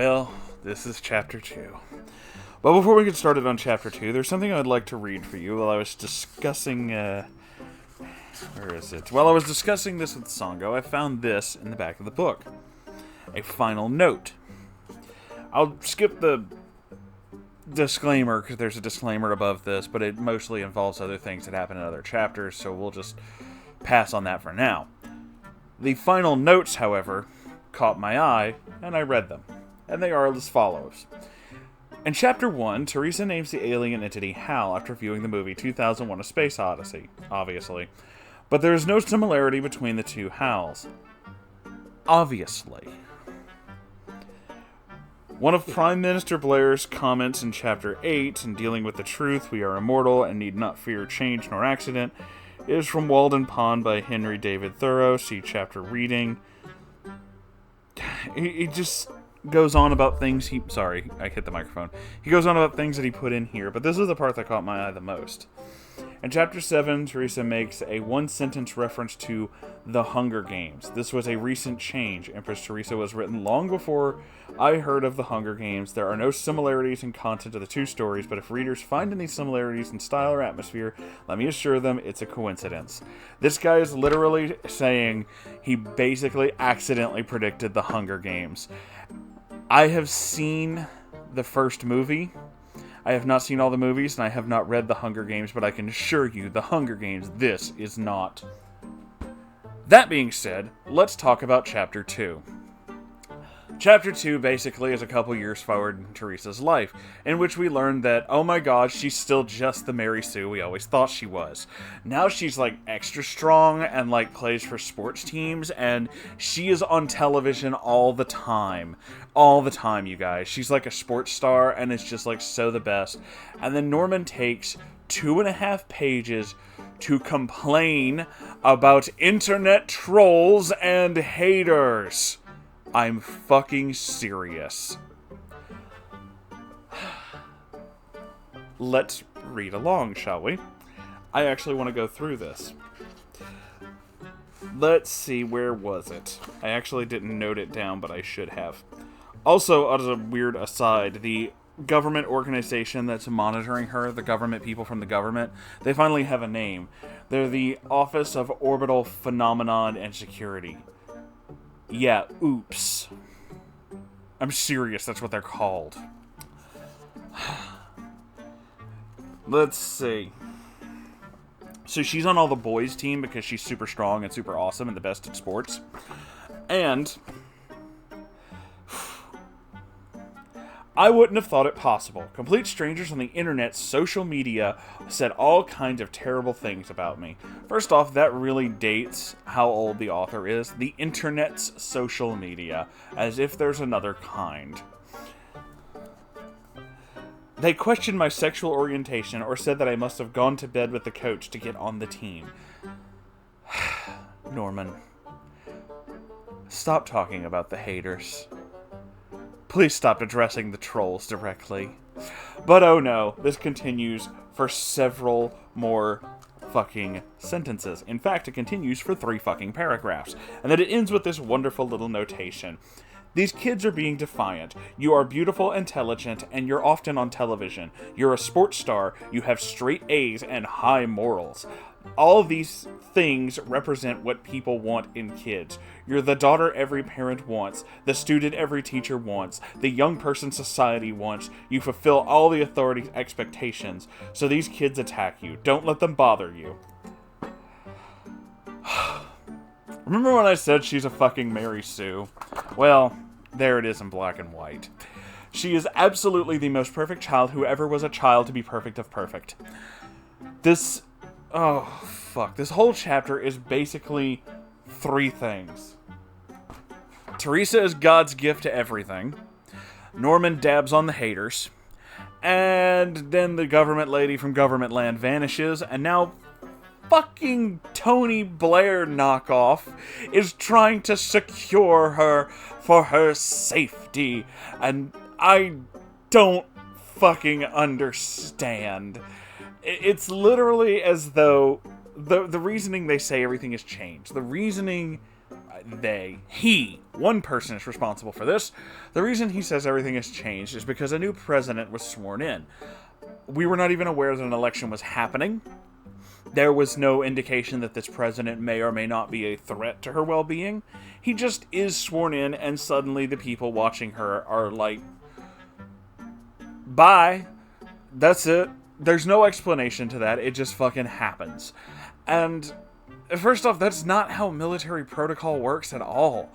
Well, this is Chapter 2. But before we get started on Chapter 2, there's something I'd like to read for you while I was discussing, where is it? While I was discussing this with Sango, I found this in the back of the book. A final note. I'll skip the disclaimer, because there's a disclaimer above this, but it mostly involves other things that happen in other chapters, so we'll just pass on that for now. The final notes, however, caught my eye, and I read them. And they are as follows. In Chapter 1, Theresa names the alien entity Hal after viewing the movie 2001: A Space Odyssey, obviously. But there is no similarity between the two Hals. Obviously. One of Prime Minister Blair's comments in Chapter 8, in dealing with the truth, we are immortal and need not fear change nor accident, is from Walden Pond by Henry David Thoreau. See chapter reading. He just goes on about things he... Sorry, I hit the microphone. He goes on about things that he put in here, but this is the part that caught my eye the most. In Chapter 7, Theresa makes a one-sentence reference to The Hunger Games. This was a recent change. Empress Theresa was written long before I heard of The Hunger Games. There are no similarities in content of the two stories, but if readers find any similarities in style or atmosphere, let me assure them it's a coincidence. This guy is literally saying he basically accidentally predicted The Hunger Games. I have seen the first movie. I have not seen all the movies, and I have not read The Hunger Games, but I can assure you, The Hunger Games, this is not. That being said, let's talk about Chapter 2. Chapter 2 basically is a couple years forward in Theresa's life, in which we learn that, oh my god, she's still just the Mary Sue we always thought she was. Now she's like extra strong and like plays for sports teams, and she is on television all the time. All the time, you guys. She's like a sports star, and it's just like so the best. And then Norman takes 2.5 pages to complain about internet trolls and haters. I'm fucking serious. Let's read along, shall we? I actually want to go through this. Let's see, where was it? I actually didn't note it down, but I should have. Also, as a weird aside, the government organization that's monitoring her, the government people from the government, they finally have a name. They're the Office of Orbital Phenomenon and Security. Yeah, oops. I'm serious, that's what they're called. Let's see. So she's on all the boys' team because she's super strong and super awesome and the best at sports. And I wouldn't have thought it possible. Complete strangers on the internet, social media, said all kinds of terrible things about me. First off, that really dates how old the author is. The internet's social media, as if there's another kind. They questioned my sexual orientation or said that I must have gone to bed with the coach to get on the team. Norman, stop talking about the haters. Please stop addressing the trolls directly. But oh no, this continues for several more fucking sentences. In fact, it continues for 3 fucking paragraphs. And then it ends with this wonderful little notation. These kids are being defiant. You are beautiful, intelligent, and you're often on television. You're a sports star, you have straight A's and high morals. All these things represent what people want in kids. You're the daughter every parent wants, the student every teacher wants, the young person society wants. You fulfill all the authority's expectations, so these kids attack you. Don't let them bother you. Remember when I said she's a fucking Mary Sue? Well, there it is in black and white. She is absolutely the most perfect child who ever was a child to be perfect of perfect. This... Oh, fuck. This whole chapter is basically 3 things. Theresa is God's gift to everything. Norman dabs on the haters. And then the government lady from Government Land vanishes, and now fucking Tony Blair knockoff is trying to secure her for her safety. And I don't fucking understand. It's literally as though the reasoning they say everything has changed. The reasoning one person is responsible for this. The reason he says everything has changed is because a new president was sworn in. We were not even aware that an election was happening. There was no indication that this president may or may not be a threat to her well-being. He just is sworn in, and suddenly the people watching her are like, bye. That's it. There's no explanation to that. It just fucking happens. And first off, that's not how military protocol works at all.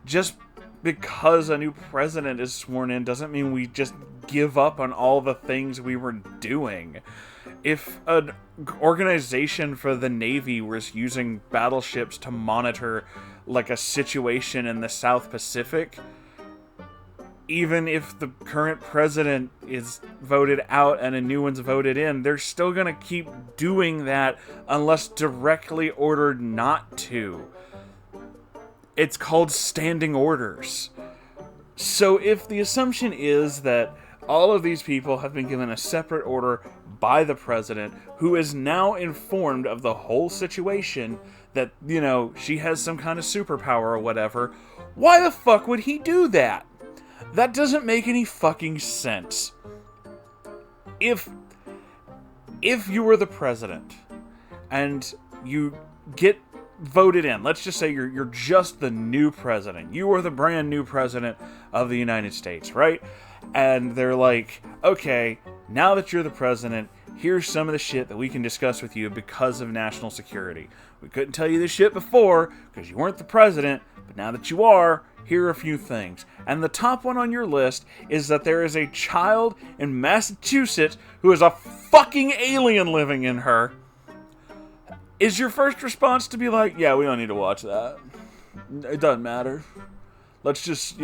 Just because a new president is sworn in doesn't mean we just give up on all the things we were doing. If an organization for the Navy was using battleships to monitor like a situation in the South Pacific, even if the current president is voted out and a new one's voted in, they're still gonna keep doing that unless directly ordered not to. It's called standing orders. So if the assumption is that all of these people have been given a separate order by the president, who is now informed of the whole situation, that, you know, she has some kind of superpower or whatever, why the fuck would he do that? That doesn't make any fucking sense. If you were the president and you get voted in, let's just say you're just the new president. You are the brand new president of the United States, right? And they're like, okay, now that you're the president, here's some of the shit that we can discuss with you because of national security. We couldn't tell you this shit before because you weren't the president, but now that you are, here are a few things. And the top one on your list is that there is a child in Massachusetts who is a fucking alien living in her. Is your first response to be like, yeah, we don't need to watch that. It doesn't matter. Let's just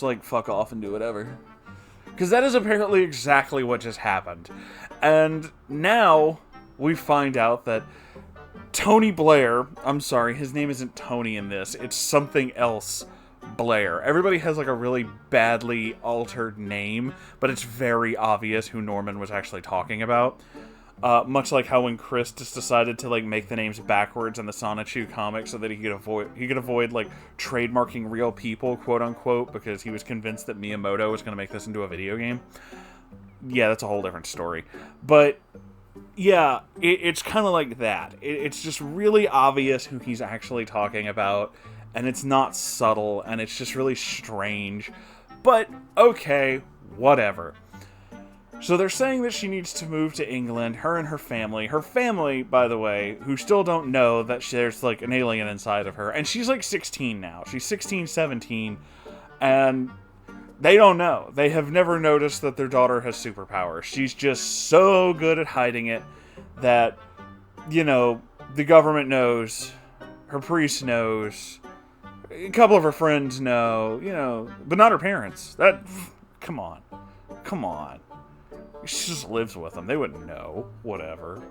like fuck off and do whatever. Because that is apparently exactly what just happened. And now we find out that Tony Blair, I'm sorry, his name isn't Tony in this, it's something else Blair. Everybody has like a really badly altered name, but it's very obvious who Norman was actually talking about. Much like how when Chris just decided to like make the names backwards in the Sonichu comic so that he could avoid like trademarking real people, quote unquote, because he was convinced that Miyamoto was going to make this into a video game. Yeah, that's a whole different story. But yeah, it's kind of like that. It's just really obvious who he's actually talking about, and it's not subtle, and it's just really strange. But okay, whatever. So they're saying that she needs to move to England, her and her family. Her family, by the way, who still don't know that there's like an alien inside of her. And she's like 16 now. She's 16, 17. And they don't know. They have never noticed that their daughter has superpowers. She's just so good at hiding it that, you know, the government knows. Her priest knows. A couple of her friends know, you know, but not her parents. Come on. She just lives with them. They wouldn't know. Whatever.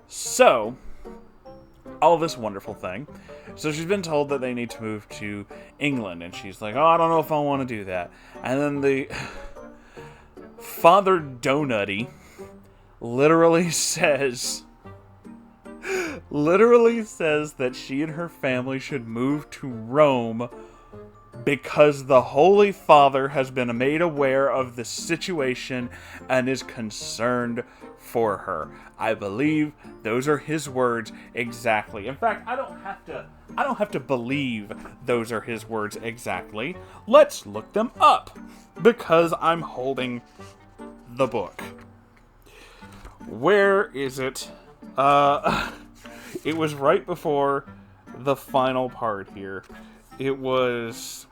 So, all this wonderful thing. So she's been told that they need to move to England. And she's like, oh, I don't know if I want to do that. And then the Father Donutty literally says that she and her family should move to Rome because the Holy Father has been made aware of the situation and is concerned for her. I believe those are his words exactly. In fact, I don't have to believe those are his words exactly. Let's look them up because I'm holding the book. Where is it? It was right before the final part here. It was...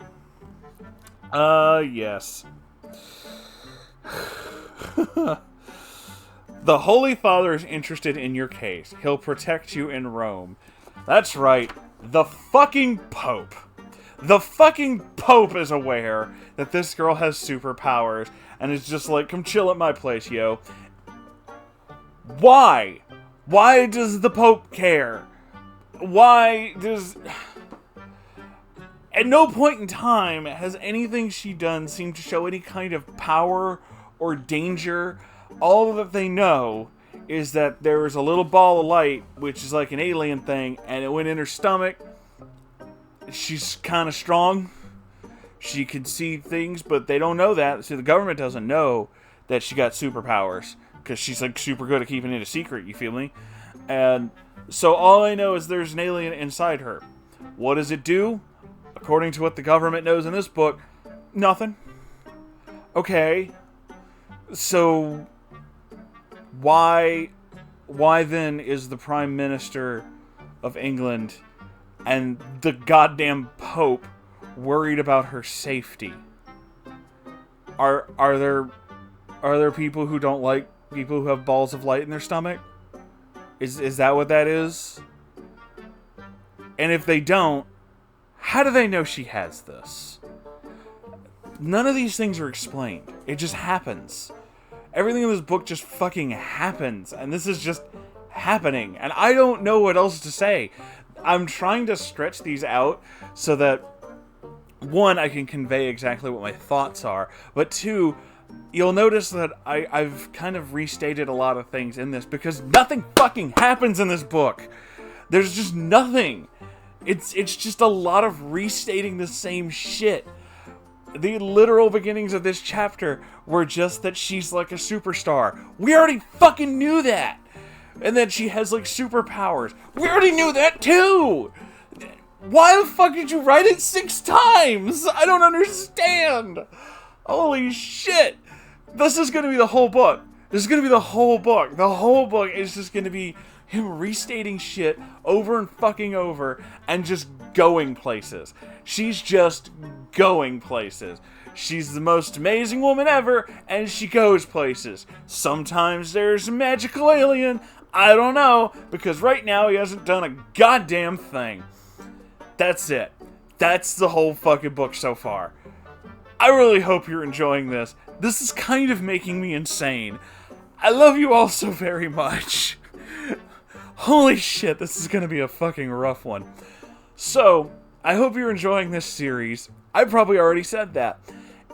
yes. The Holy Father is interested in your case. He'll protect you in Rome. That's right. The fucking Pope. The fucking Pope is aware that this girl has superpowers and is just like, come chill at my place, yo. Why? Why does the Pope care? Why does... At no point in time has anything she done seemed to show any kind of power or danger. All that they know is that there was a little ball of light, which is like an alien thing, and it went in her stomach, she's kind of strong. She can see things, but they don't know that. See, the government doesn't know that she got superpowers because she's like super good at keeping it a secret. You feel me? And so all I know is there's an alien inside her. What does it do? According to what the government knows in this book, nothing. Okay. So why then is the Prime Minister of England and the goddamn Pope worried about her safety? Are there people who don't like people who have balls of light in their stomach? Is that what that is? And if they don't, how do they know she has this? None of these things are explained. It just happens. Everything in this book just fucking happens, and this is just happening, and I don't know what else to say. I'm trying to stretch these out so that, one, I can convey exactly what my thoughts are, but two, you'll notice that I've kind of restated a lot of things in this because nothing fucking happens in this book. There's just nothing. It's just a lot of restating the same shit. The literal beginnings of this chapter were just that she's like a superstar. We already fucking knew that. And that she has like superpowers. We already knew that too. Why the fuck did you write it 6 times? I don't understand. Holy shit. This is going to be the whole book. This is going to be the whole book. The whole book is just going to be him restating shit over and fucking over and just going places. She's just going places. She's the most amazing woman ever, and she goes places. Sometimes there's a magical alien. I don't know, because right now he hasn't done a goddamn thing. That's it. That's the whole fucking book so far. I really hope you're enjoying this. This is kind of making me insane. I love you all so very much. Holy shit, this is gonna be a fucking rough one. So, I hope you're enjoying this series. I probably already said that.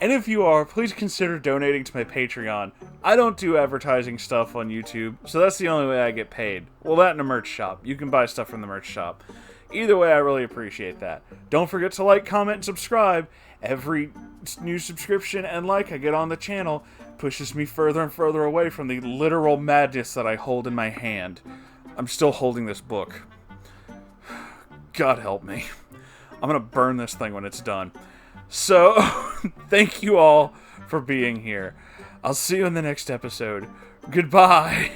And if you are, please consider donating to my Patreon. I don't do advertising stuff on YouTube, so that's the only way I get paid. Well, that and a merch shop. You can buy stuff from the merch shop. Either way, I really appreciate that. Don't forget to like, comment, and subscribe. Every new subscription and like I get on the channel pushes me further and further away from the literal madness that I hold in my hand. I'm still holding this book. God help me. I'm gonna burn this thing when it's done. So, thank you all for being here. I'll see you in the next episode. Goodbye.